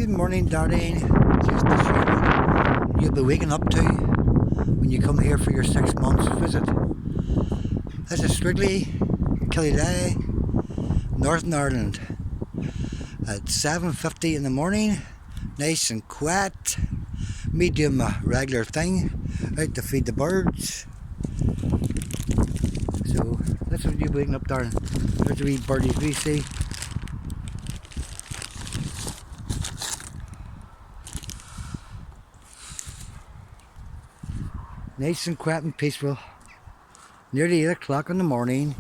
Good morning, darling. Just the show you'll be waking up to when you come here for your 6 months visit. This is strictly Killilay, Northern Ireland. At 7:50 in the morning, nice and quiet. Me doing my regular thing, out to feed the birds. So that's what you're waking up, darling. There's a wee birdies we see. Nice and quiet and peaceful. Nearly 8 o'clock in the morning.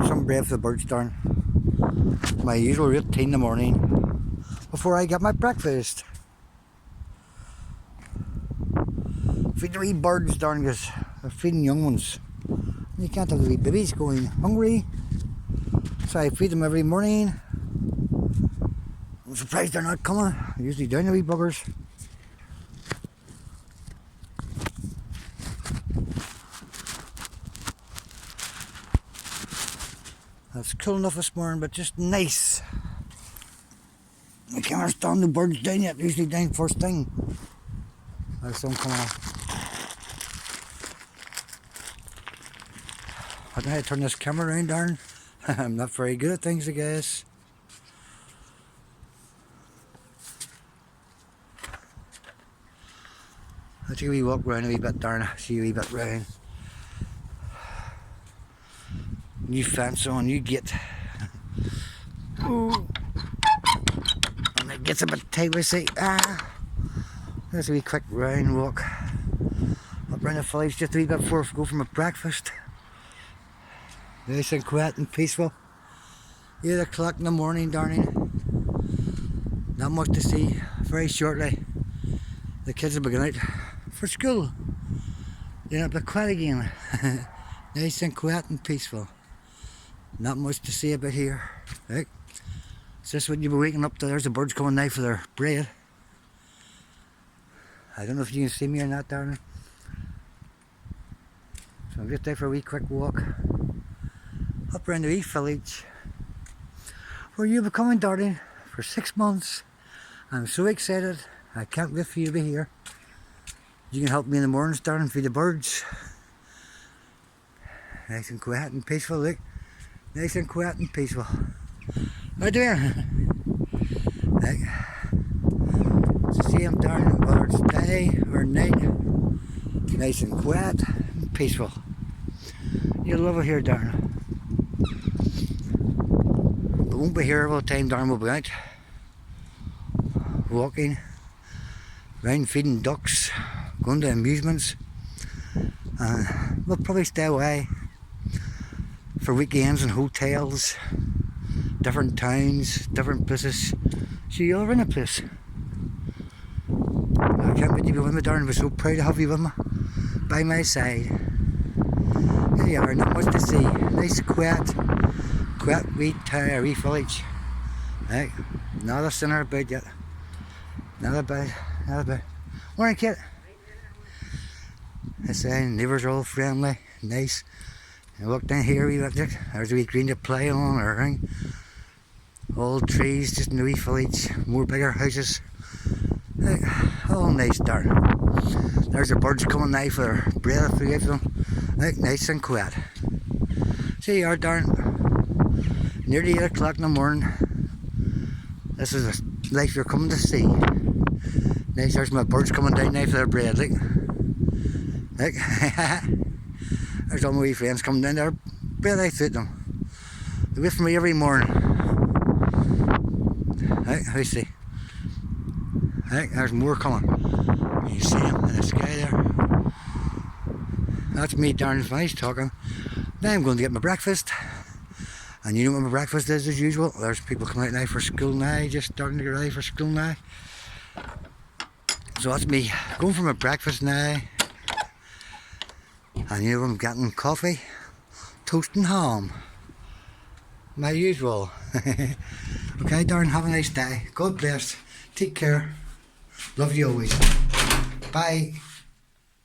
Some bread for the birds, darn. My usual routine in the morning before I get my breakfast. Feed the wee birds, darn, because they're feeding young ones. You can't have the wee babies going hungry. So I feed them every morning. I'm surprised they're not coming. I usually down the wee buggers. It's cool enough this morning, but just nice. I can't understand the birds down yet, usually down first thing. There's some coming on. I don't know how to turn this camera around, darn. I'm not very good at things, I guess. I'll take a wee walk round a wee bit, darn. See a wee bit round. New fence on, new gate. Ooh. And it gets a bit tight, we see. There's a wee quick round walk up round the village just a wee bit before I go for my breakfast. Nice and quiet and peaceful. 8 o'clock in the morning, darling. Not much to see. Very shortly, the kids will be going out for school. Then it'll be quiet again. Nice and quiet and peaceful. Not much to see about here. Right? Is this what you'll be waking up to? There's the birds coming now for their bread. I don't know if you can see me or not, darling. So I'm just out for a wee quick walk up around the wee village where you'll be coming, darling, for 6 months. I'm so excited. I can't wait for you to be here. You can help me in the mornings, darling, feed the birds. Nice and quiet and peaceful, look. Nice and quiet and peaceful. How you doing? Right. It's the same, darling, whether it's day or night. Nice and quiet and peaceful. You'll love it here, darling. We won't be here all the time, darling. We'll be out walking, round feeding ducks, going to amusements. We'll probably stay away for weekends in hotels, different towns, different places. So you're in a place. I can't wait to be with me, darling. I'm so proud to have you with me by my side. There you are, not much to see. Nice, quiet wee town, wee village. Right, not a sinner about yet. Not a bad. Morning, kid. I say neighbours are all friendly, nice. I walk down here, there's a wee green to play on or anything. Old trees, just in the wee village, more bigger houses. All nice, darling. There's the birds coming now for their bread for them. Nice and quiet. See you are, darling. Nearly 8 o'clock in the morning. This is the life you're coming to see. Nice, there's my birds coming down now for their bread, look. There's all my wee friends coming down there. Bread I feed them. They wait for me every morning. Right, how you see? Right, there's more coming. You see them in the sky there. That's me, Darren, finished talking. Now I'm going to get my breakfast. And you know what my breakfast is as usual. There's people coming out now for school now, just starting to get ready for school now. So that's me going for my breakfast now. And you know I'm getting coffee, toast and ham. My usual. Okay, Darren, have a nice day. God bless. Take care. Love you always. Bye.